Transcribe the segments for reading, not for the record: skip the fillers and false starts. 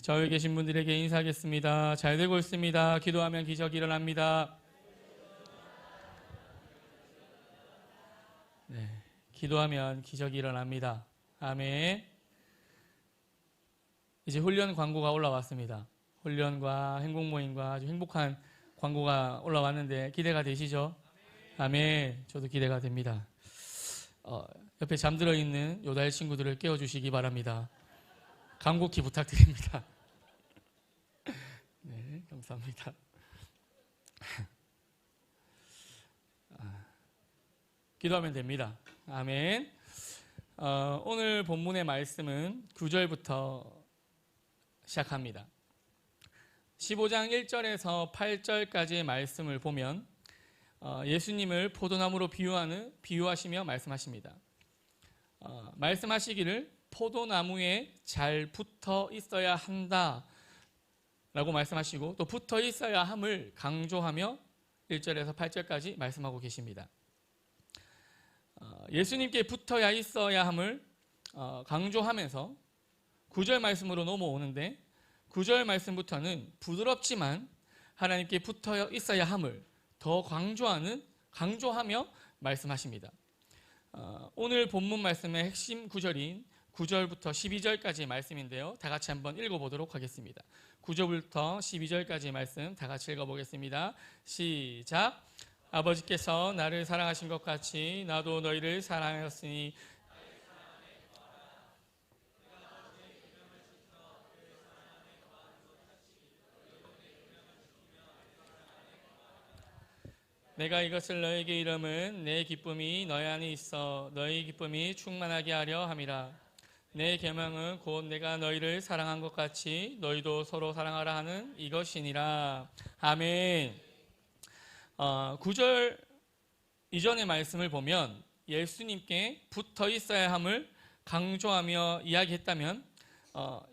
저기 계신 분들에게 인사하겠습니다. 잘 되고 있습니다. 기도하면 기적이 일어납니다. 네, 기도하면 기적이 일어납니다. 아멘. 이제 훈련 광고가 올라왔습니다. 훈련과 행복모임과 아주 행복한 광고가 올라왔는데 기대가 되시죠? 아멘. 저도 기대가 됩니다. 옆에 잠들어 있는 요달 친구들을 깨워주시기 바랍니다. 간곡히 부탁드립니다. 네, 감사합니다. 기도하면 됩니다. 아멘. 오늘 본문의 말씀은 9절부터 시작합니다. 15장 1절에서 8절까지의 말씀을 보면 예수님을 포도나무로 비유하시며 말씀하십니다. 말씀하시기를 포도나무에 잘 붙어 있어야 한다 라고 말씀하시고 또 붙어 있어야 함을 강조하며 1절에서 8절까지 말씀하고 계십니다. 예수님께 붙어야 있어야 함을 강조하면서 9절 말씀으로 넘어오는데 9절 말씀부터는 부드럽지만 하나님께 붙어 있어야 함을 더 강조하며 말씀하십니다. 오늘 본문 말씀의 핵심 구절인 9절부터 12절까지의 말씀인데요. 다 같이 한번 읽어보도록 하겠습니다. 9절부터 12절까지의 말씀 다 같이 읽어보겠습니다. 시작. 아버지께서 나를 사랑하신 것 같이 나도 너희를 사랑하였으니 내가 이것을 너에게 이름은 내 기쁨이 너희 안에 있어 너희 기쁨이 충만하게 하려 함이라. 내 계명은 곧 내가 너희를 사랑한 것 같이 너희도 서로 사랑하라 하는 이것이니라. 아멘. 9절 이전의 말씀을 보면 예수님께 붙어 있어야 함을 강조하며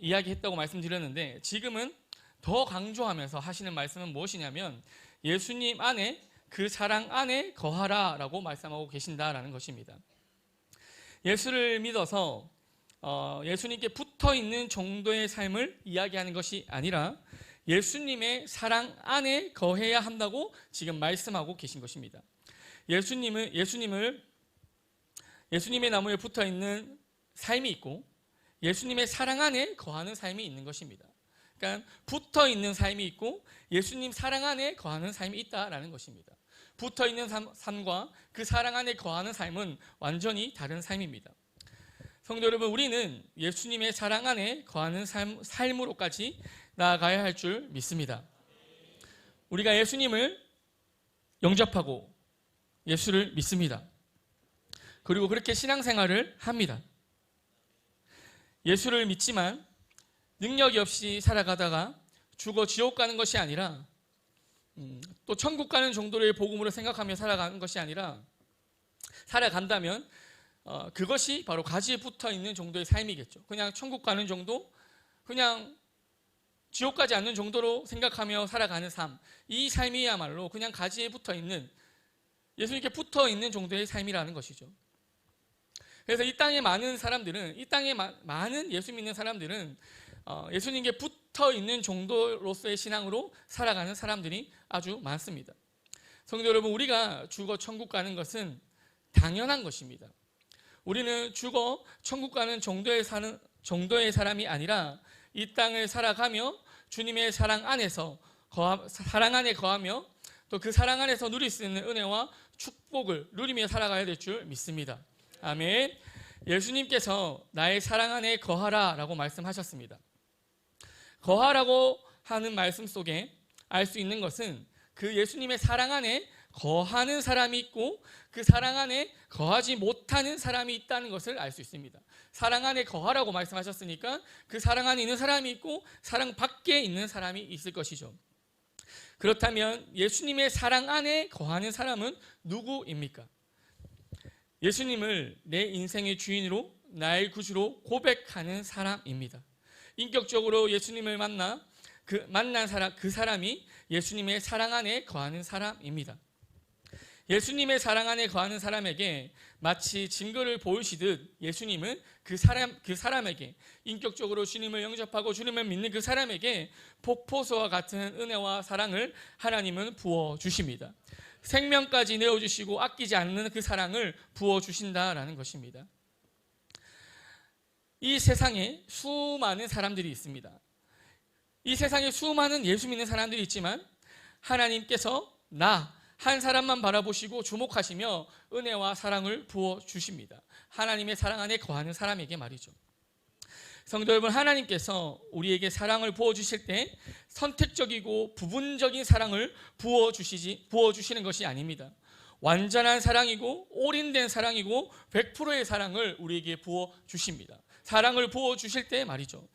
이야기했다고 말씀드렸는데 지금은 더 강조하면서 하시는 말씀은 무엇이냐면 예수님 안에 그 사랑 안에 거하라 라고 말씀하고 계신다라는 것입니다. 예수를 믿어서 예수님께 붙어있는 정도의 삶을 이야기하는 것이 아니라 예수님의 사랑 안에 거해야 한다고 지금 말씀하고 계신 것입니다. 예수님의 나무에 붙어있는 삶이 있고 예수님의 사랑 안에 거하는 삶이 있는 것입니다. 그러니까 붙어있는 삶이 있고 예수님 사랑 안에 거하는 삶이 있다라는 것입니다. 붙어있는 삶과 그 사랑 안에 거하는 삶은 완전히 다른 삶입니다. 성도 여러분, 우리는 예수님의 사랑 안에 거하는 삶으로까지 나아가야 할 줄 믿습니다. 우리가 예수님을 영접하고 예수를 믿습니다. 그리고 그렇게 신앙생활을 합니다. 예수를 믿지만 능력이 없이 살아가다가 죽어 지옥 가는 것이 아니라 또 천국 가는 정도의 복음으로 생각하며 살아가는 것이 아니라 살아간다면 그것이 바로 가지에 붙어있는 정도의 삶이겠죠. 그냥 천국 가는 정도, 그냥 지옥 가지 않는 정도로 생각하며 살아가는 삶, 이 삶이야말로 그냥 가지에 붙어있는 예수님께 붙어있는 정도의 삶이라는 것이죠. 그래서 이 땅에 많은 사람들은, 이 땅에 많은 예수 믿는 사람들은 예수님께 붙어있는 정도로서의 신앙으로 살아가는 사람들이 아주 많습니다. 성도 여러분, 우리가 죽어 천국 가는 것은 당연한 것입니다. 우리는 죽어 천국 가는 정도의 사람이 아니라 이 땅을 살아가며 주님의 사랑 안에 거하며 또 그 사랑 안에서 누릴 수 있는 은혜와 축복을 누리며 살아가야 될 줄 믿습니다. 아멘. 예수님께서 나의 사랑 안에 거하라 라고 말씀하셨습니다. 거하라고 하는 말씀 속에 알 수 있는 것은 그 예수님의 사랑 안에 거하는 사람이 있고 그 사랑 안에 거하지 못하는 사람이 있다는 것을 알 수 있습니다. 사랑 안에 거하라고 말씀하셨으니까 그 사랑 안에 있는 사람이 있고 사랑 밖에 있는 사람이 있을 것이죠. 그렇다면 예수님의 사랑 안에 거하는 사람은 누구입니까? 예수님을 내 인생의 주인으로 나의 구주로 고백하는 사람입니다. 인격적으로 예수님을 만나 만난 사람, 그 사람이 예수님의 사랑 안에 거하는 사람입니다. 예수님의 사랑 안에 거하는 사람에게 마치 증거를 보이시듯 예수님은 그 사람에게 인격적으로 주님을 영접하고 주님을 믿는 그 사람에게 폭포수와 같은 은혜와 사랑을 하나님은 부어주십니다. 생명까지 내어주시고 아끼지 않는 그 사랑을 부어주신다라는 것입니다. 이 세상에 수많은 사람들이 있습니다. 이 세상에 수많은 예수 믿는 사람들이 있지만 하나님께서 한 사람만 바라보시고 주목하시며 은혜와 사랑을 부어주십니다. 하나님의 사랑 안에 거하는 사람에게 말이죠. 성도 여러분, 하나님께서 우리에게 사랑을 부어주실 때 선택적이고 부분적인 사랑을 부어주시는 것이 아닙니다. 완전한 사랑이고 올인된 사랑이고 100%의 사랑을 우리에게 부어주십니다. 사랑을 부어주실 때 말이죠.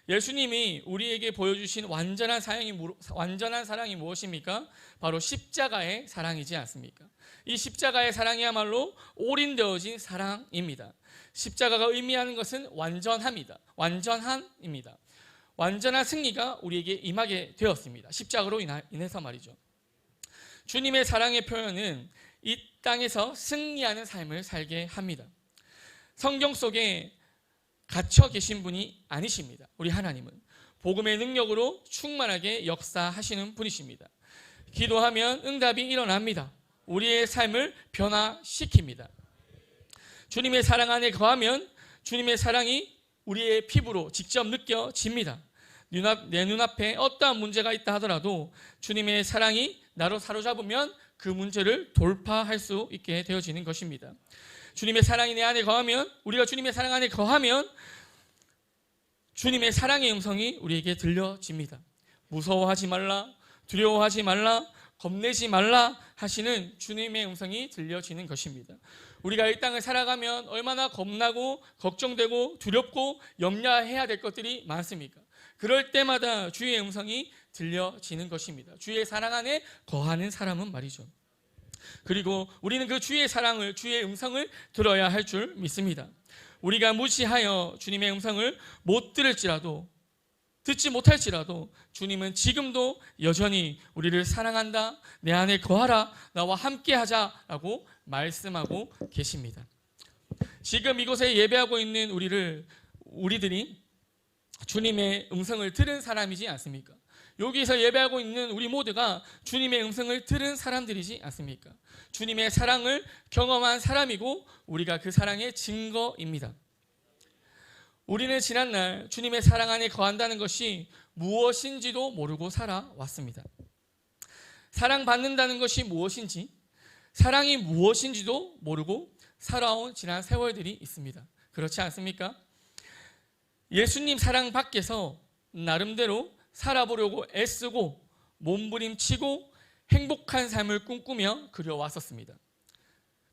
예수님이 우리에게 보여주신 완전한 사랑이 무엇입니까? 바로 십자가의 사랑이지 않습니까? 이 십자가의 사랑이야말로 올인되어진 사랑입니다. 십자가가 의미하는 것은 완전함입니다. 완전한 승리가 우리에게 임하게 되었습니다. 십자가로 인해서 말이죠. 주님의 사랑의 표현은 이 땅에서 승리하는 삶을 살게 합니다. 성경 속에 갇혀 계신 분이 아니십니다. 우리 하나님은 복음의 능력으로 충만하게 역사하시는 분이십니다. 기도하면 응답이 일어납니다. 우리의 삶을 변화시킵니다. 주님의 사랑 안에 거하면 주님의 사랑이 우리의 피부로 직접 느껴집니다. 내 눈앞에 어떠한 문제가 있다 하더라도 주님의 사랑이 나로 사로잡으면 그 문제를 돌파할 수 있게 되어지는 것입니다. 주님의 사랑이 내 안에 거하면, 우리가 주님의 사랑 안에 거하면 주님의 사랑의 음성이 우리에게 들려집니다. 무서워하지 말라, 두려워하지 말라, 겁내지 말라 하시는 주님의 음성이 들려지는 것입니다. 우리가 이 땅을 살아가면 얼마나 겁나고 걱정되고 두렵고 염려해야 될 것들이 많습니까? 그럴 때마다 주의 음성이 들려지는 것입니다. 주의 사랑 안에 거하는 사람은 말이죠. 그리고 우리는 그 주의 사랑을, 주의 음성을 들어야 할 줄 믿습니다. 우리가 무시하여 주님의 음성을 못 들을지라도, 듣지 못할지라도 주님은 지금도 여전히 우리를 사랑한다, 내 안에 거하라, 나와 함께하자라고 말씀하고 계십니다. 지금 이곳에 예배하고 있는 우리들이 주님의 음성을 들은 사람이지 않습니까? 여기서 예배하고 있는 우리 모두가 주님의 음성을 들은 사람들이지 않습니까? 주님의 사랑을 경험한 사람이고 우리가 그 사랑의 증거입니다. 우리는 지난날 주님의 사랑 안에 거한다는 것이 무엇인지도 모르고 살아왔습니다. 사랑받는다는 것이 무엇인지, 사랑이 무엇인지도 모르고 살아온 지난 세월들이 있습니다. 그렇지 않습니까? 예수님 사랑 밖에서 나름대로 살아보려고 애쓰고 몸부림치고 행복한 삶을 꿈꾸며 그려왔었습니다.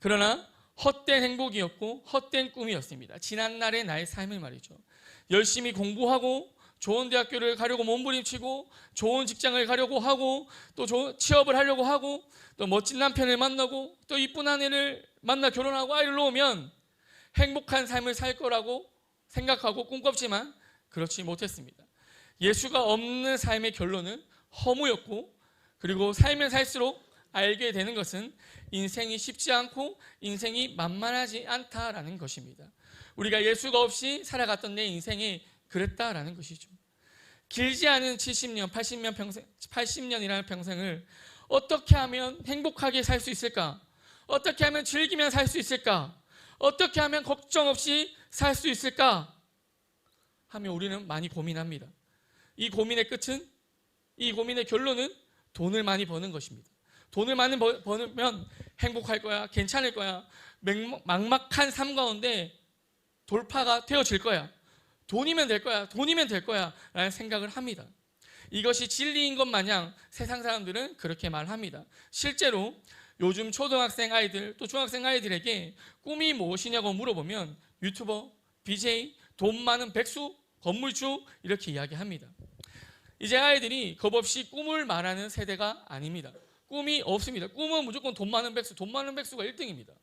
그러나 헛된 행복이었고 헛된 꿈이었습니다. 지난날의 나의 삶을 말이죠. 열심히 공부하고 좋은 대학교를 가려고 몸부림치고 좋은 직장을 가려고 하고 또 좋은 취업을 하려고 하고 또 멋진 남편을 만나고 또 이쁜 아내를 만나 결혼하고 아이를 놓으면 행복한 삶을 살 거라고 생각하고 꿈꿨지만 그렇지 못했습니다. 예수가 없는 삶의 결론은 허무였고, 그리고 살면 살수록 알게 되는 것은 인생이 쉽지 않고 인생이 만만하지 않다라는 것입니다. 우리가 예수가 없이 살아갔던 내 인생이 그랬다라는 것이죠. 길지 않은 70년, 80년이라는 평생을 어떻게 하면 행복하게 살 수 있을까? 어떻게 하면 즐기며 살 수 있을까? 어떻게 하면 걱정 없이 살 수 있을까? 하며 우리는 많이 고민합니다. 이 고민의 끝은, 이 고민의 결론은 돈을 많이 버는 것입니다. 돈을 많이 버면 행복할 거야, 괜찮을 거야, 막막한 삶 가운데 돌파가 되어질 거야, 돈이면 될 거야 라는 생각을 합니다. 이것이 진리인 것 마냥 세상 사람들은 그렇게 말합니다. 실제로 요즘 초등학생 아이들 또 중학생 아이들에게 꿈이 무엇이냐고 물어보면 유튜버, BJ, 돈 많은 백수, 건물주 이렇게 이야기합니다. 이제 아이들이 겁없이 꿈을 말하는 세대가 아닙니다. 꿈이 없습니다. 꿈은 무조건 돈 많은 백수, 돈 많은 백수가 1등입니다.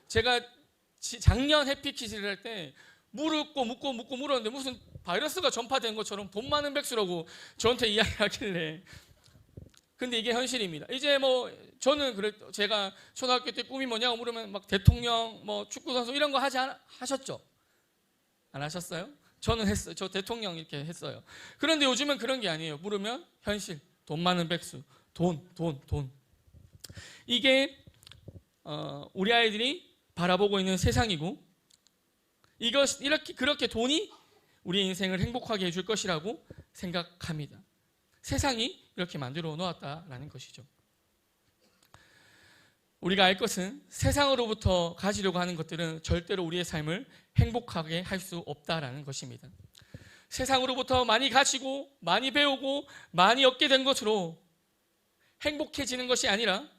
제가 작년 해피키즈를 할 때 묻고 물었는데 무슨 바이러스가 전파된 것처럼 돈 많은 백수라고 저한테 이야기하길래, 근데 이게 현실입니다. 이제 뭐 저는 제가 초등학교 때 꿈이 뭐냐고 물으면 막 대통령, 뭐 축구 선수 이런 거 하셨죠? 안 하셨어요? 저는 했어요. 저 대통령 이렇게 했어요. 그런데 요즘은 그런 게 아니에요. 물으면 현실, 돈 많은 백수, 돈. 이게 우리 아이들이 바라보고 있는 세상이고, 그렇게 돈이 우리 인생을 행복하게 해줄 것이라고 생각합니다. 세상이 이렇게 만들어 놓았다라는 것이죠. 우리가 알 것은 세상으로부터 가지려고 하는 것들은 절대로 우리의 삶을 행복하게 할 수 없다라는 것입니다. 세상으로부터 많이 가지고 많이 배우고 많이 얻게 된 것으로 행복해지는 것이 아니라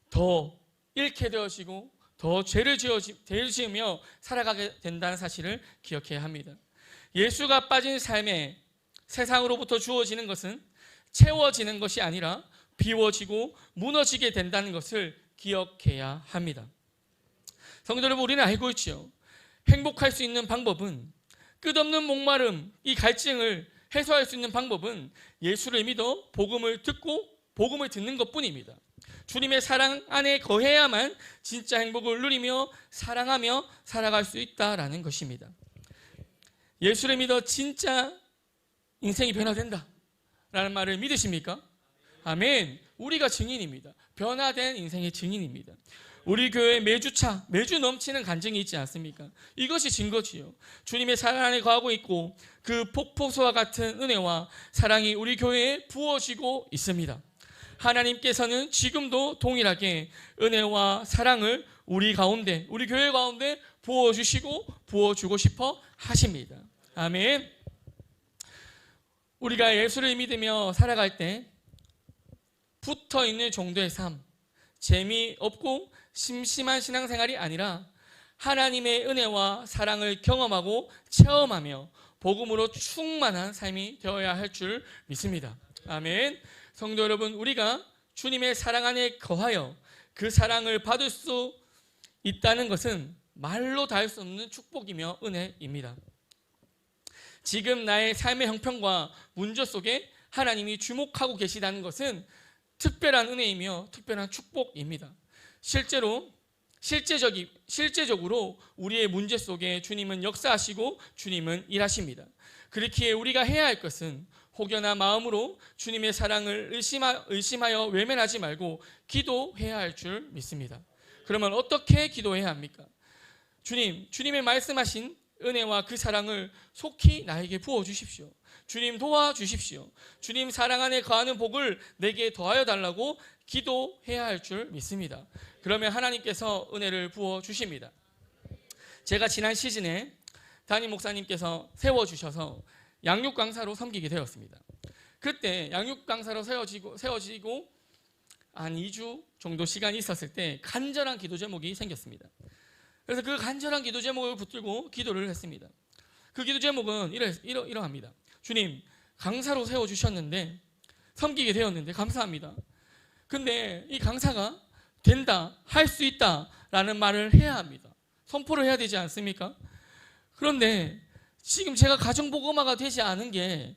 더 잃게 되어지고 더 죄를 지으며 살아가게 된다는 사실을 기억해야 합니다. 예수가 빠진 삶에 세상으로부터 주어지는 것은 채워지는 것이 아니라 비워지고 무너지게 된다는 것을 기억해야 합니다. 성도 여러분, 우리는 알고 있죠. 행복할 수 있는 방법은, 끝없는 목마름, 이 갈증을 해소할 수 있는 방법은 예수를 믿어 복음을 듣고 복음을 듣는 것뿐입니다. 주님의 사랑 안에 거해야만 진짜 행복을 누리며 사랑하며 살아갈 수 있다라는 것입니다. 예수를 믿어 진짜 인생이 변화된다 라는 말을 믿으십니까? 아멘. 우리가 증인입니다. 변화된 인생의 증인입니다. 우리 교회에 매주 넘치는 간증이 있지 않습니까? 이것이 증거지요. 주님의 사랑 안에 거하고 있고 그 폭포수와 같은 은혜와 사랑이 우리 교회에 부어지고 있습니다. 하나님께서는 지금도 동일하게 은혜와 사랑을 우리 교회 가운데 부어주시고 부어주고 싶어 하십니다. 아멘. 우리가 예수를 믿으며 살아갈 때 붙어있는 정도의 삶, 재미없고 심심한 신앙생활이 아니라 하나님의 은혜와 사랑을 경험하고 체험하며 복음으로 충만한 삶이 되어야 할 줄 믿습니다. 아멘. 성도 여러분, 우리가 주님의 사랑 안에 거하여 그 사랑을 받을 수 있다는 것은 말로 다 할 수 없는 축복이며 은혜입니다. 지금 나의 삶의 형편과 문제 속에 하나님이 주목하고 계시다는 것은 특별한 은혜이며 특별한 축복입니다. 실제적으로 우리의 문제 속에 주님은 역사하시고 주님은 일하십니다. 그렇기에 우리가 해야 할 것은 혹여나 마음으로 주님의 사랑을 의심하여 외면하지 말고 기도해야 할 줄 믿습니다. 그러면 어떻게 기도해야 합니까? 주님의 말씀하신 은혜와 그 사랑을 속히 나에게 부어주십시오. 주님 도와주십시오. 주님 사랑 안에 거하는 복을 내게 더하여 달라고 기도해야 할 줄 믿습니다. 그러면 하나님께서 은혜를 부어주십니다. 제가 지난 시즌에 담임 목사님께서 세워주셔서 양육 강사로 섬기게 되었습니다. 그때 양육 강사로 세워지고 한 2주 정도 시간이 있었을 때 간절한 기도 제목이 생겼습니다. 그래서 그 간절한 기도 제목을 붙들고 기도를 했습니다. 그 기도 제목은 이러합니다. 주님, 강사로 세워주셨는데 섬기게 되었는데 감사합니다. 근데 이 강사가 된다, 할 수 있다 라는 말을 해야 합니다. 선포를 해야 되지 않습니까? 그런데 지금 제가 가정복음화가 되지 않은 게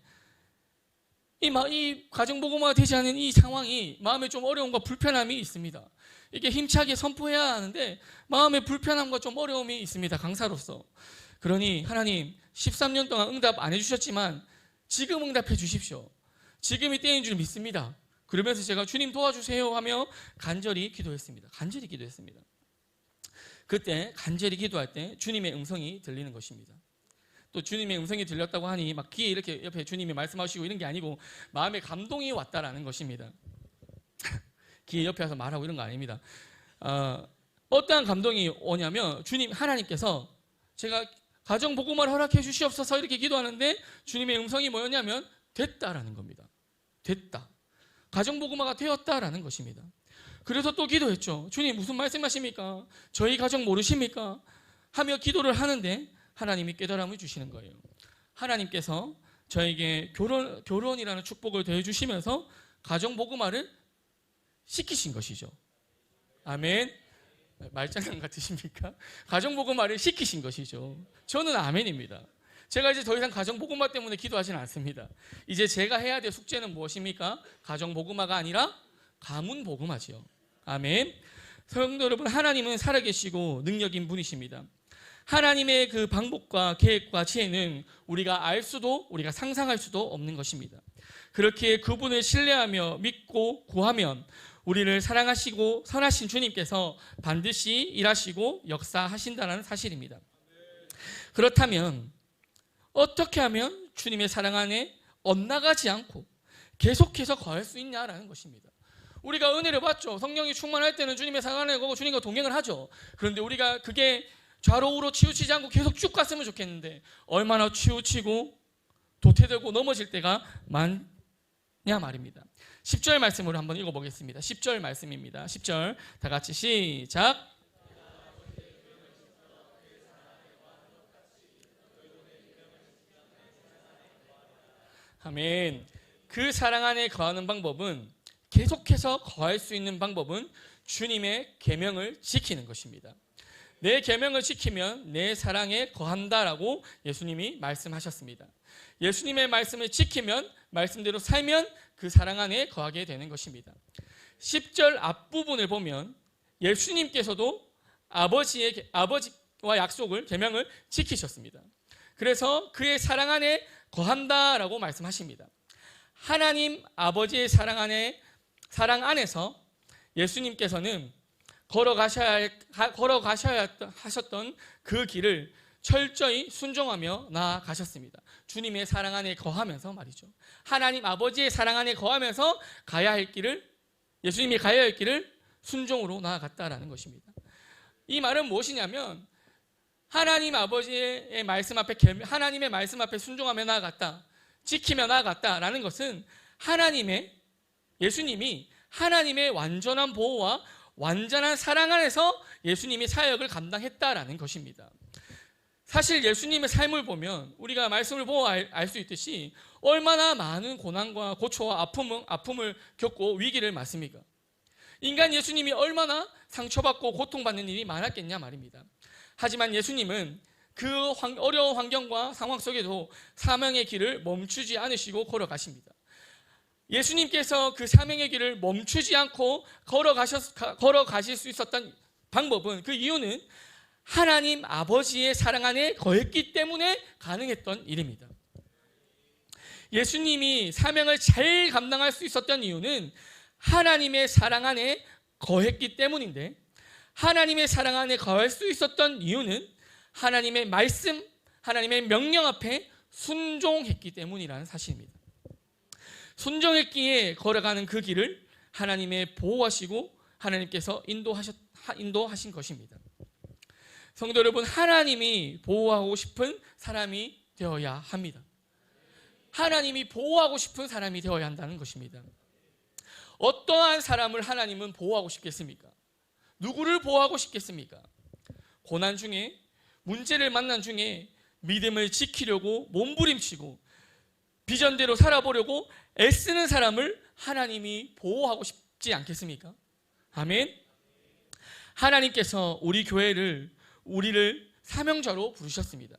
이 가정복음화가 되지 않은 이 상황이 마음에 좀 어려움과 불편함이 있습니다. 이게 힘차게 선포해야 하는데 마음에 불편함과 좀 어려움이 있습니다. 강사로서. 그러니 하나님 13년 동안 응답 안 해주셨지만 지금 응답해 주십시오. 지금이 때인 줄 믿습니다. 그러면서 제가 주님 도와주세요 하며 간절히 기도했습니다. 그때 간절히 기도할 때 주님의 음성이 들리는 것입니다. 또 주님의 음성이 들렸다고 하니 막 귀에 이렇게 옆에 주님이 말씀하시고 이런 게 아니고 마음에 감동이 왔다라는 것입니다. 귀에 옆에 와서 말하고 이런 거 아닙니다. 어떠한 감동이 오냐면 하나님께서 제가 가정복음화를 허락해 주시옵소서 이렇게 기도하는데 주님의 음성이 뭐였냐면 됐다라는 겁니다. 됐다. 가정복음화가 되었다라는 것입니다. 그래서 또 기도했죠. 주님 무슨 말씀하십니까? 저희 가정 모르십니까? 하며 기도를 하는데 하나님이 깨달음을 주시는 거예요. 하나님께서 저에게 결혼이라는 축복을 더해 주시면서 가정복음화를 시키신 것이죠. 아멘. 말장난 같으십니까? 가정복음화를 시키신 것이죠. 저는 아멘입니다. 제가 이제 더 이상 가정복음화 때문에 기도하지는 않습니다. 이제 제가 해야 될 숙제는 무엇입니까? 가정복음화가 아니라 가문복음화지요. 아멘. 성도 여러분, 하나님은 살아계시고 능력인 분이십니다. 하나님의 그 방법과 계획과 지혜는 우리가 알 수도 우리가 상상할 수도 없는 것입니다. 그렇게 그분을 신뢰하며 믿고 구하면 우리를 사랑하시고 선하신 주님께서 반드시 일하시고 역사하신다는 사실입니다. 그렇다면 어떻게 하면 주님의 사랑 안에 엇나가지 않고 계속해서 거할 수 있냐라는 것입니다. 우리가 은혜를 받죠. 성령이 충만할 때는 주님의 사랑 안에 거고 주님과 동행을 하죠. 그런데 우리가 그게 좌로 우로 치우치지 않고 계속 쭉 갔으면 좋겠는데 얼마나 치우치고 도태되고 넘어질 때가 많냐 말입니다. 10절 말씀으로 한번 읽어보겠습니다. 10절 말씀입니다. 10절 다 같이 시작. 아멘. 그 사랑 안에 거하는 방법은, 계속해서 거할 수 있는 방법은 주님의 계명을 지키는 것입니다. 내 계명을 지키면 내 사랑에 거한다라고 예수님이 말씀하셨습니다. 예수님의 말씀을 지키면, 말씀대로 살면 그 사랑 안에 거하게 되는 것입니다. 10절 앞부분을 보면 예수님께서도 아버지와 약속을, 계명을 지키셨습니다. 그래서 그의 사랑 안에 거한다라고 말씀하십니다. 하나님 아버지의 사랑 안에서 예수님께서는 걸어가셔야 하셨던 그 길을 철저히 순종하며 나아가셨습니다. 주님의 사랑 안에 거하면서 말이죠. 하나님 아버지의 사랑 안에 거하면서 예수님이 가야 할 길을 순종으로 나아갔다라는 것입니다. 이 말은 무엇이냐면 하나님 아버지의 말씀 앞에 순종하며 나아갔다, 지키며 나아갔다라는 것은 예수님이 하나님의 완전한 보호와 완전한 사랑 안에서 예수님이 사역을 감당했다라는 것입니다. 사실 예수님의 삶을 보면 우리가 말씀을 보고 알 수 있듯이 얼마나 많은 고난과 고초와 아픔을 겪고 위기를 맞습니까? 인간 예수님이 얼마나 상처받고 고통받는 일이 많았겠냐 말입니다. 하지만 예수님은 그 어려운 환경과 상황 속에도 사명의 길을 멈추지 않으시고 걸어가십니다. 예수님께서 그 사명의 길을 멈추지 않고 걸어가실 수 있었던 방법은, 그 이유는 하나님 아버지의 사랑 안에 거했기 때문에 가능했던 일입니다. 예수님이 사명을 잘 감당할 수 있었던 이유는 하나님의 사랑 안에 거했기 때문인데, 하나님의 사랑 안에 거할 수 있었던 이유는 하나님의 말씀, 하나님의 명령 앞에 순종했기 때문이라는 사실입니다. 순종했기에 걸어가는 그 길을 하나님의 보호하시고 하나님께서 인도하신 것입니다. 성도 여러분, 하나님이 보호하고 싶은 사람이 되어야 합니다. 하나님이 보호하고 싶은 사람이 되어야 한다는 것입니다. 어떠한 사람을 하나님은 보호하고 싶겠습니까? 누구를 보호하고 싶겠습니까? 고난 중에, 문제를 만난 중에 믿음을 지키려고 몸부림치고 비전대로 살아보려고 애쓰는 사람을 하나님이 보호하고 싶지 않겠습니까? 아멘. 하나님께서 우리를 사명자로 부르셨습니다.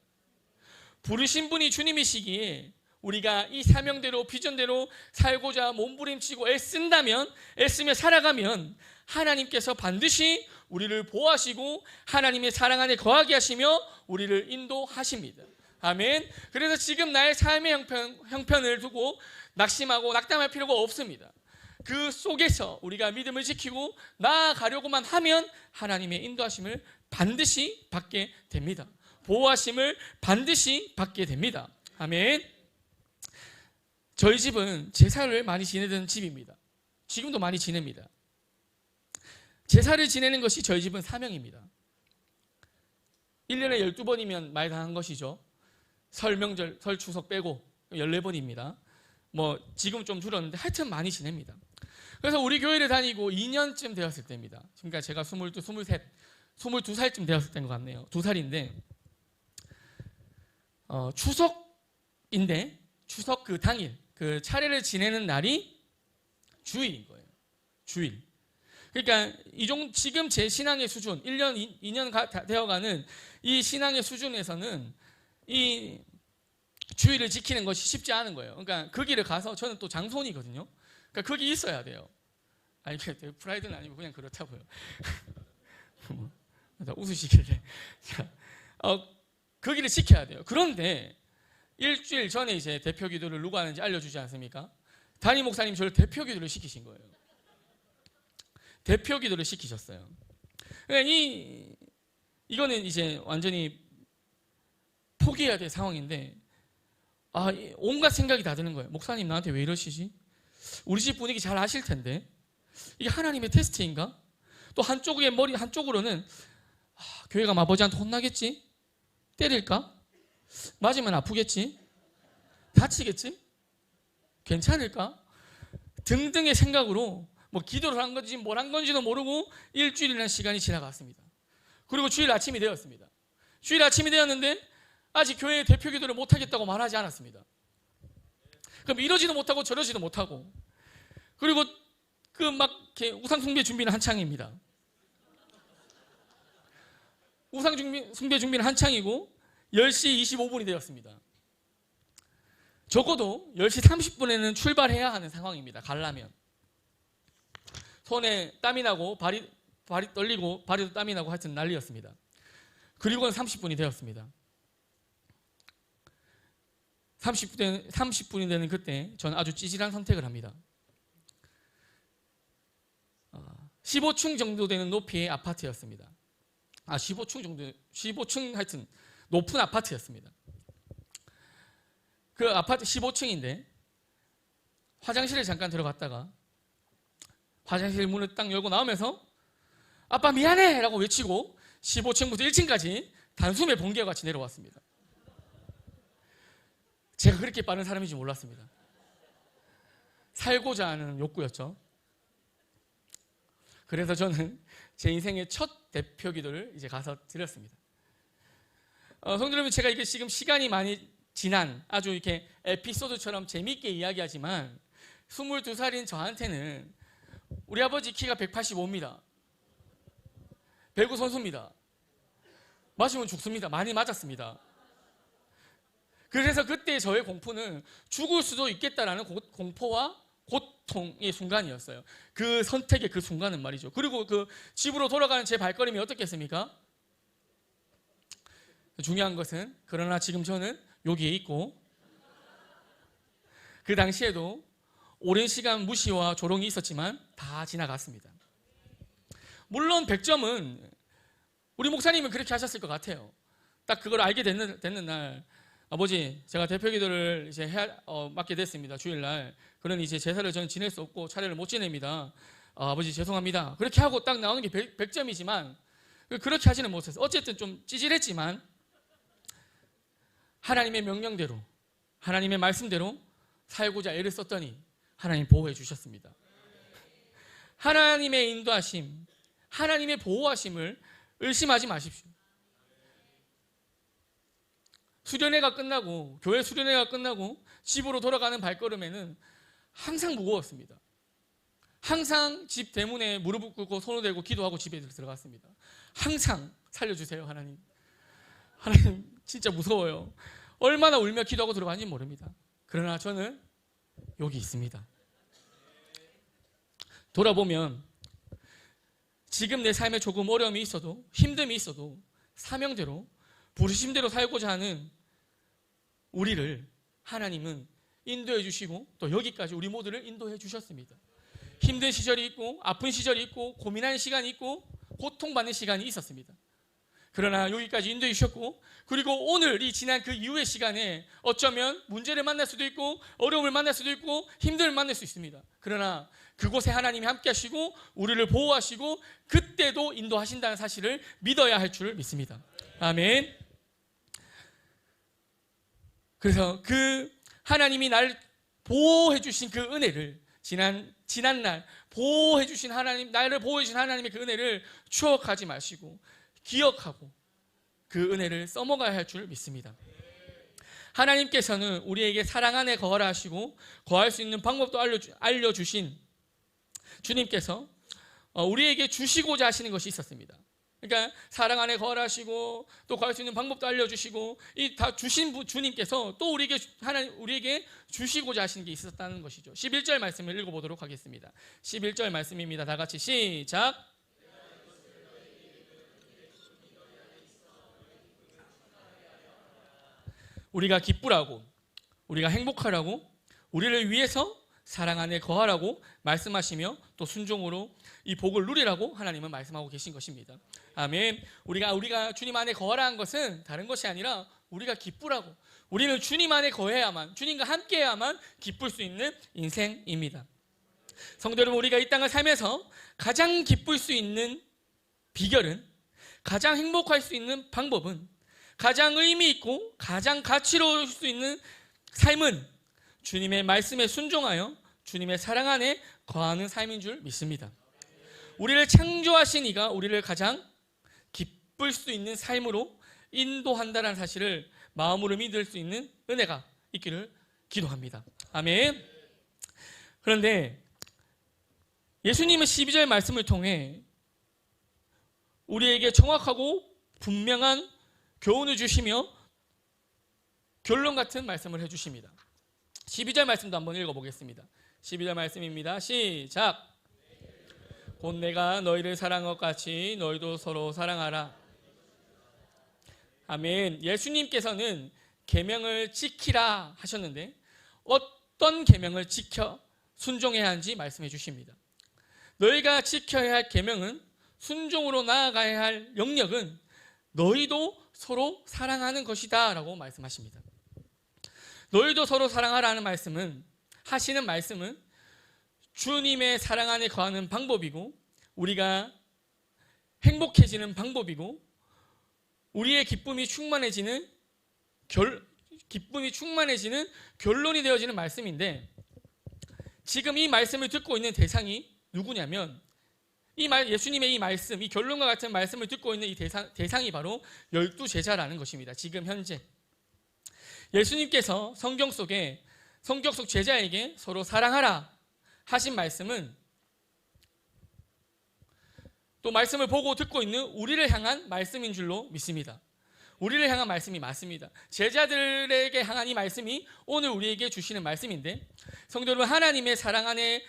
부르신 분이 주님이시기에 우리가 이 사명대로 비전대로 살고자 몸부림치고 애쓰며 살아가면 하나님께서 반드시 우리를 보호하시고 하나님의 사랑 안에 거하게 하시며 우리를 인도하십니다. 아멘. 그래서 지금 나의 삶의 형편을 두고 낙심하고 낙담할 필요가 없습니다. 그 속에서 우리가 믿음을 지키고 나아가려고만 하면 하나님의 인도하심을 반드시 받게 됩니다. 보호하심을 반드시 받게 됩니다. 아멘. 저희 집은 제사를 많이 지내던 집입니다. 지금도 많이 지냅니다. 제사를 지내는 것이 저희 집은 사명입니다. 1년에 12번이면 많이 당한 것이죠. 설 명절, 설 추석 빼고 14번입니다. 지금 좀 줄었는데 하여튼 많이 지냅니다. 그래서 우리 교회를 다니고 2년쯤 되었을 때입니다. 그러니까 제가 22살쯤 되었을 때인 것 같네요. 2살인데 추석인데 추석 그 당일 그 차례를 지내는 날이 주일인 거예요. 주일. 그러니까 지금 제 신앙의 수준, 1년, 2년 되어가는 이 신앙의 수준에서는 이 주의를 지키는 것이 쉽지 않은 거예요. 그러니까 거기를 가서 저는 또 장손이거든요. 그러니까 거기 있어야 돼요. 아니 프라이드는 아니고 그냥 그렇다고요. 웃으시길래 거기를 지켜야 돼요. 그런데 일주일 전에 이제 대표 기도를 누가 하는지 알려주지 않습니까? 담임 목사님 저를 대표 기도를 시키신 거예요. 대표 기도를 시키셨어요. 그러니까 이거는 이제 완전히 포기해야 될 상황인데 온갖 생각이 다 드는 거예요. 목사님 나한테 왜 이러시지? 우리 집 분위기 잘 아실 텐데 이게 하나님의 테스트인가? 또 한쪽으로는 교회가 아버지한테 혼나겠지? 때릴까? 맞으면 아프겠지? 다치겠지? 괜찮을까? 등등의 생각으로 뭐 기도를 한 건지 뭘 한 건지도 모르고 일주일이라는 시간이 지나갔습니다. 그리고 주일 아침이 되었습니다. 주일 아침이 되었는데 아직 교회의 대표 기도를 못하겠다고 말하지 않았습니다. 그럼 이러지도 못하고 저러지도 못하고 그리고 막 우상 숭배 준비는 한창입니다. 우상 숭배 준비는 한창이고 10시 25분이 되었습니다. 적어도 10시 30분에는 출발해야 하는 상황입니다. 가려면 손에 땀이 나고 발이 떨리고 발에도 땀이 나고 하여튼 난리였습니다. 그리고는 30분이 되었습니다. 30분이 되는 그때 저는 아주 찌질한 선택을 합니다. 15층 정도 되는 높이의 아파트였습니다. 15층 하여튼 높은 아파트였습니다. 그 아파트 15층인데 화장실에 잠깐 들어갔다가 화장실 문을 딱 열고 나오면서 아빠 미안해! 라고 외치고 15층부터 1층까지 단숨에 번개와 같이 내려왔습니다. 제가 그렇게 빠른 사람인지 몰랐습니다. 살고자 하는 욕구였죠. 그래서 저는 제 인생의 첫 대표 기도를 이제 가서 드렸습니다. 성도 여러분, 제가 이게 지금 시간이 많이 지난 아주 이렇게 에피소드처럼 재미있게 이야기하지만 22살인 저한테는 우리 아버지 키가 185입니다. 배구 선수입니다. 맞으면 죽습니다. 많이 맞았습니다. 그래서 그때 저의 공포는 죽을 수도 있겠다라는 공포와 고통의 순간이었어요. 그 선택의 그 순간은 말이죠. 그리고 그 집으로 돌아가는 제 발걸음이 어떻겠습니까? 중요한 것은 그러나 지금 저는 여기에 있고 그 당시에도 오랜 시간 무시와 조롱이 있었지만 다 지나갔습니다. 물론 100점은 우리 목사님은 그렇게 하셨을 것 같아요. 딱 그걸 알게 됐는 날 아버지 제가 대표 기도를 이제 맡게 됐습니다. 주일날. 그러니 이제 제사를 저는 지낼 수 없고 차례를 못 지냅니다. 아버지 죄송합니다. 그렇게 하고 딱 나오는 게 100점이지만 그렇게 하지는 못했어요. 어쨌든 좀 찌질했지만 하나님의 명령대로 하나님의 말씀대로 살고자 애를 썼더니 하나님 보호해 주셨습니다. 하나님의 인도하심, 하나님의 보호하심을 의심하지 마십시오. 수련회가 끝나고 교회 수련회가 끝나고 집으로 돌아가는 발걸음에는 항상 무거웠습니다. 항상 집 대문에 무릎을 꿇고 손을 대고 기도하고 집에 들어갔습니다. 항상 살려주세요 하나님. 하나님 진짜 무서워요. 얼마나 울며 기도하고 들어가는지 모릅니다. 그러나 저는 여기 있습니다. 돌아보면 지금 내 삶에 조금 어려움이 있어도 힘듦이 있어도 사명대로 부르심대로 살고자 하는 우리를 하나님은 인도해 주시고 또 여기까지 우리 모두를 인도해 주셨습니다. 힘든 시절이 있고 아픈 시절이 있고 고민하는 시간이 있고 고통받는 시간이 있었습니다. 그러나 여기까지 인도해 주셨고 그리고 오늘 이 지난 그 이후의 시간에 어쩌면 문제를 만날 수도 있고 어려움을 만날 수도 있고 힘듦을 만날 수 있습니다. 그러나 그곳에 하나님이 함께 하시고 우리를 보호하시고 그때도 인도하신다는 사실을 믿어야 할 줄 믿습니다. 아멘. 그래서 그 하나님이 날 보호해 주신 그 은혜를 지난날 보호해 주신 하나님, 나를 보호해 주신 하나님의 그 은혜를 추억하지 마시고 기억하고 그 은혜를 써먹어야 할 줄 믿습니다. 하나님께서는 우리에게 사랑 안에 거하라 하시고 거할 수 있는 방법도 알려주신 주님께서 우리에게 주시고자 하시는 것이 있었습니다. 그러니까 사랑 안에 거하시고 또 거할 수 있는 방법도 알려주시고 이 다 주신 주님께서 또 우리에게 주시고자 하시는 게 있었다는 것이죠. 11절 말씀을 읽어보도록 하겠습니다. 11절 말씀입니다. 다 같이 시작. 우리가 기쁘라고, 우리가 행복하라고, 우리를 위해서 사랑 안에 거하라고 말씀하시며 또 순종으로 이 복을 누리라고 하나님은 말씀하고 계신 것입니다. 아멘. 우리가 주님 안에 거하라는 것은 다른 것이 아니라 우리가 기쁘라고, 우리는 주님 안에 거해야만, 주님과 함께해야만 기쁠 수 있는 인생입니다. 성도 여러분, 우리가 이 땅을 살면서 가장 기쁠 수 있는 비결은, 가장 행복할 수 있는 방법은, 가장 의미 있고 가장 가치로울 수 있는 삶은 주님의 말씀에 순종하여 주님의 사랑 안에 거하는 삶인 줄 믿습니다. 우리를 창조하신 이가 우리를 가장 기쁠 수 있는 삶으로 인도한다는 사실을 마음으로 믿을 수 있는 은혜가 있기를 기도합니다. 아멘. 그런데 예수님은 12절 말씀을 통해 우리에게 정확하고 분명한 교훈을 주시며 결론 같은 말씀을 해주십니다. 12절 말씀도 한번 읽어보겠습니다. 12절 말씀입니다. 시작. 곧 내가 너희를 사랑한 것 같이 너희도 서로 사랑하라. 아멘. 예수님께서는 계명을 지키라 하셨는데 어떤 계명을 지켜 순종해야 하는지 말씀해 주십니다. 너희가 지켜야 할 계명은, 순종으로 나아가야 할 영역은 너희도 서로 사랑하는 것이다 라고 말씀하십니다. 너희도 서로 사랑하라는 말씀은, 하시는 말씀은 주님의 사랑 안에 거하는 방법이고, 우리가 행복해지는 방법이고, 우리의 기쁨이 충만해지는 결론이 되어지는 말씀인데, 지금 이 말씀을 듣고 있는 대상이 누구냐면, 예수님의 이 말씀, 이 결론과 같은 말씀을 듣고 있는 이 대상이 바로 12제자라는 것입니다. 지금 현재 예수님께서 성경 속 제자에게 서로 사랑하라 하신 말씀은 또 말씀을 보고 듣고 있는 우리를 향한 말씀인 줄로 믿습니다. 우리를 향한 말씀이 맞습니다. 제자들에게 향한 이 말씀이 오늘 우리에게 주시는 말씀인데, 성도 여러분, 하나님의 사랑 안에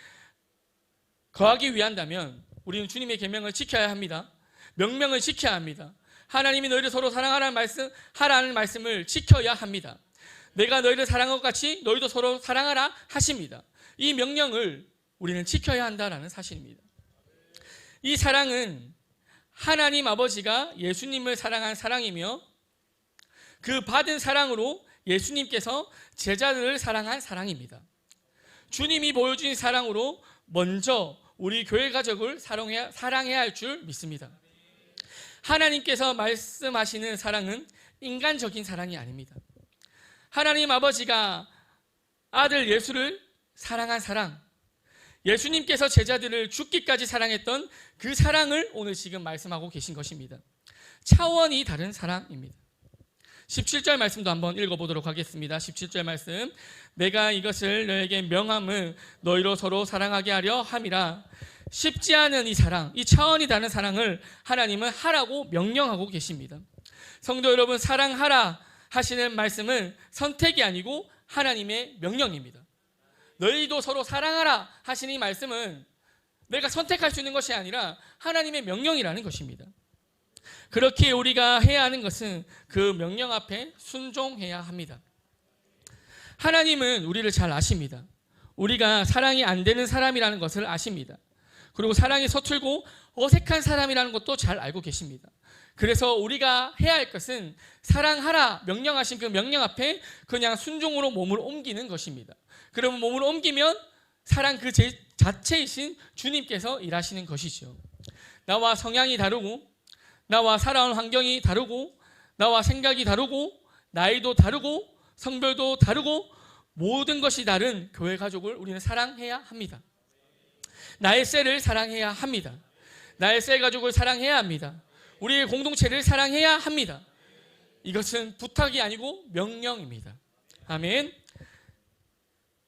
거하기 위한다면 우리는 주님의 계명을 지켜야 합니다. 명령을 지켜야 합니다. 하나님이 너희를 서로 하라는 말씀을 지켜야 합니다. 내가 너희를 사랑한 것 같이 너희도 서로 사랑하라 하십니다. 이 명령을 우리는 지켜야 한다는 사실입니다. 이 사랑은 하나님 아버지가 예수님을 사랑한 사랑이며, 그 받은 사랑으로 예수님께서 제자들을 사랑한 사랑입니다. 주님이 보여준 사랑으로 먼저 우리 교회 가족을 사랑해야 할 줄 믿습니다. 하나님께서 말씀하시는 사랑은 인간적인 사랑이 아닙니다. 하나님 아버지가 아들 예수를 사랑한 사랑, 예수님께서 제자들을 죽기까지 사랑했던 그 사랑을 오늘 지금 말씀하고 계신 것입니다. 차원이 다른 사랑입니다. 17절 말씀도 한번 읽어보도록 하겠습니다. 17절 말씀. 내가 이것을 너에게 명함은 너희로 서로 사랑하게 하려 함이라. 쉽지 않은 이 사랑, 이 차원이 다른 사랑을 하나님은 하라고 명령하고 계십니다. 성도 여러분, 사랑하라 하시는 말씀은 선택이 아니고 하나님의 명령입니다. 너희도 서로 사랑하라 하시는 이 말씀은 내가 선택할 수 있는 것이 아니라 하나님의 명령이라는 것입니다. 그렇게 우리가 해야 하는 것은 그 명령 앞에 순종해야 합니다. 하나님은 우리를 잘 아십니다. 우리가 사랑이 안 되는 사람이라는 것을 아십니다. 그리고 사랑이 서툴고 어색한 사람이라는 것도 잘 알고 계십니다. 그래서 우리가 해야 할 것은 사랑하라 명령하신 그 명령 앞에 그냥 순종으로 몸을 옮기는 것입니다. 그러면 몸을 옮기면 사랑 그 자체이신 주님께서 일하시는 것이죠. 나와 성향이 다르고, 나와 살아온 환경이 다르고, 나와 생각이 다르고, 나이도 다르고, 성별도 다르고, 모든 것이 다른 교회 가족을 우리는 사랑해야 합니다. 나의 셀을 사랑해야 합니다. 나의 셀 가족을 사랑해야 합니다. 우리의 공동체를 사랑해야 합니다. 이것은 부탁이 아니고 명령입니다. 아멘.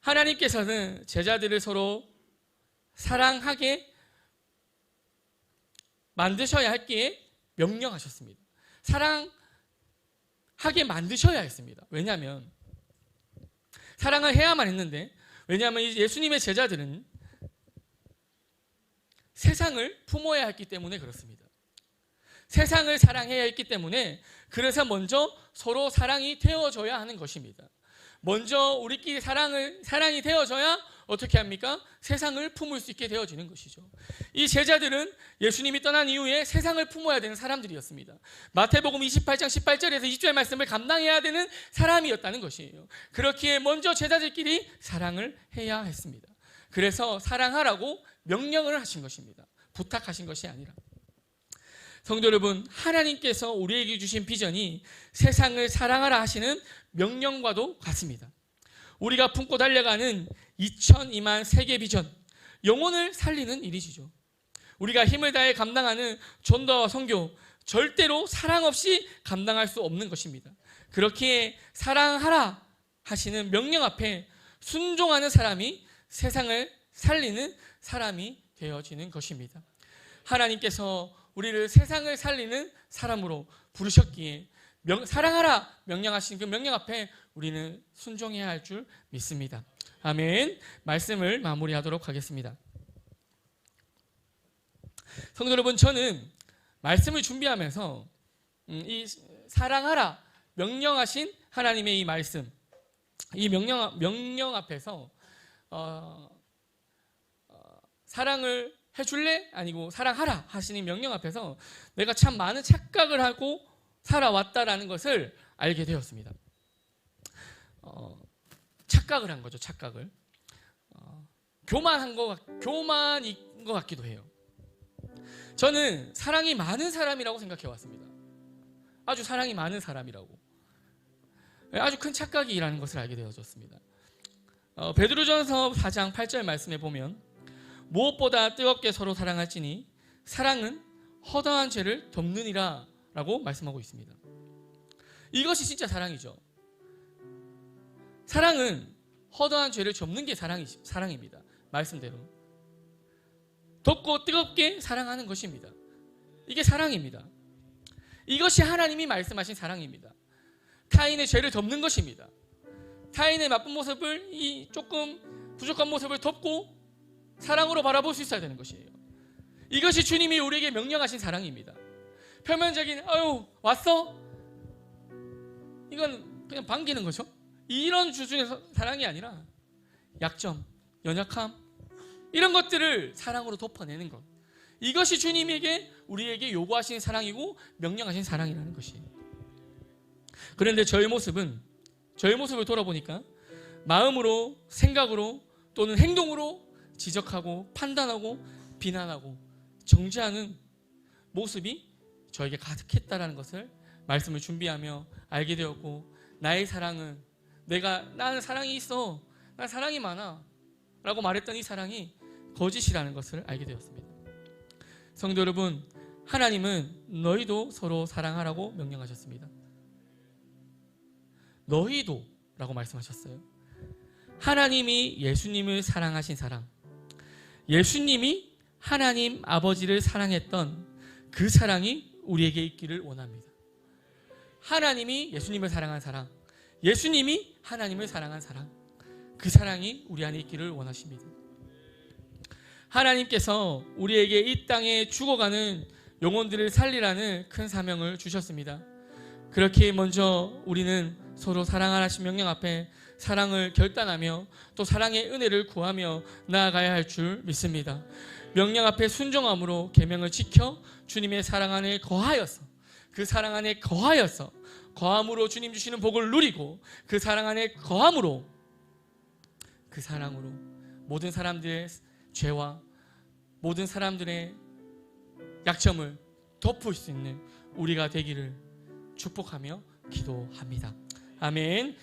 하나님께서는 제자들을 서로 사랑하게 만드셔야 했기에 명령하셨습니다. 사랑하게 만드셔야 했습니다. 왜냐하면 사랑을 해야만 했는데, 왜냐하면 예수님의 제자들은 세상을 품어야 했기 때문에 그렇습니다. 세상을 사랑해야 했기 때문에, 그래서 먼저 서로 사랑이 되어져야 하는 것입니다. 먼저 우리끼리 사랑이 되어져야 어떻게 합니까? 세상을 품을 수 있게 되어지는 것이죠. 이 제자들은 예수님이 떠난 이후에 세상을 품어야 되는 사람들이었습니다. 마태복음 28장 18절에서 20절 말씀을 감당해야 되는 사람이었다는 것이에요. 그렇기에 먼저 제자들끼리 사랑을 해야 했습니다. 그래서 사랑하라고 명령을 하신 것입니다. 부탁하신 것이 아니라. 성도 여러분, 하나님께서 우리에게 주신 비전이 세상을 사랑하라 하시는 명령과도 같습니다. 우리가 품고 달려가는 2002만 세계 비전, 영혼을 살리는 일이시죠. 우리가 힘을 다해 감당하는 전도와 선교, 절대로 사랑 없이 감당할 수 없는 것입니다. 그렇기에 사랑하라 하시는 명령 앞에 순종하는 사람이 세상을 살리는 사람이 되어지는 것입니다. 하나님께서 우리를 세상을 살리는 사람으로 부르셨기에 사랑하라 명령하신 그 명령 앞에 우리는 순종해야 할 줄 믿습니다. 아멘. 말씀을 마무리하도록 하겠습니다. 성도 여러분, 저는 말씀을 준비하면서 이 사랑하라 명령하신 하나님의 이 말씀, 이 명령 앞에서 사랑을 해줄래? 아니고 사랑하라 하시는 명령 앞에서 내가 참 많은 착각을 하고 살아왔다라는 것을 알게 되었습니다. 착각을 한 거죠. 착각을. 교만인 것 같기도 해요. 저는 사랑이 많은 사람이라고 생각해 왔습니다. 아주 사랑이 많은 사람이라고. 아주 큰 착각이라는 것을 알게 되어졌습니다. 베드로전서 4장 8절 말씀에 보면 무엇보다 뜨겁게 서로 사랑할지니 사랑은 허다한 죄를 덮느니라 라고 말씀하고 있습니다. 이것이 진짜 사랑이죠. 사랑은 허다한 죄를 접는 게 사랑입니다. 말씀대로 덮고 뜨겁게 사랑하는 것입니다. 이게 사랑입니다. 이것이 하나님이 말씀하신 사랑입니다. 타인의 죄를 덮는 것입니다. 타인의 나쁜 모습을, 이 조금 부족한 모습을 덮고 사랑으로 바라볼 수 있어야 되는 것이에요. 이것이 주님이 우리에게 명령하신 사랑입니다. 표면적인 아유 왔어? 이건 그냥 반기는 거죠. 이런 수준의 사랑이 아니라 약점, 연약함 이런 것들을 사랑으로 덮어내는 것, 이것이 주님에게 우리에게 요구하신 사랑이고 명령하신 사랑이라는 것이에요. 그런데 저의 모습을 돌아보니까 마음으로, 생각으로 또는 행동으로 지적하고 판단하고 비난하고 정죄하는 모습이 저에게 가득했다라는 것을 말씀을 준비하며 알게 되었고, 나의 사랑은 나는 사랑이 있어, 난 사랑이 많아 라고 말했던 이 사랑이 거짓이라는 것을 알게 되었습니다. 성도 여러분, 하나님은 너희도 서로 사랑하라고 명령하셨습니다. 너희도 라고 말씀하셨어요. 하나님이 예수님을 사랑하신 사랑, 예수님이 하나님 아버지를 사랑했던 그 사랑이 우리에게 있기를 원합니다. 하나님이 예수님을 사랑한 사랑, 예수님이 하나님을 사랑한 사랑, 그 사랑이 우리 안에 있기를 원하십니다. 하나님께서 우리에게 이 땅에 죽어가는 영혼들을 살리라는 큰 사명을 주셨습니다. 그렇게 먼저 우리는 서로 사랑하라신 명령 앞에 사랑을 결단하며 또 사랑의 은혜를 구하며 나아가야 할 줄 믿습니다. 명령 앞에 순종함으로 계명을 지켜 주님의 사랑 안에 거하여서, 그 사랑 안에 거하여서 거함으로 주님 주시는 복을 누리고, 그 사랑 안에 거함으로 그 사랑으로 모든 사람들의 죄와 모든 사람들의 약점을 덮을 수 있는 우리가 되기를 축복하며 기도합니다. 아멘.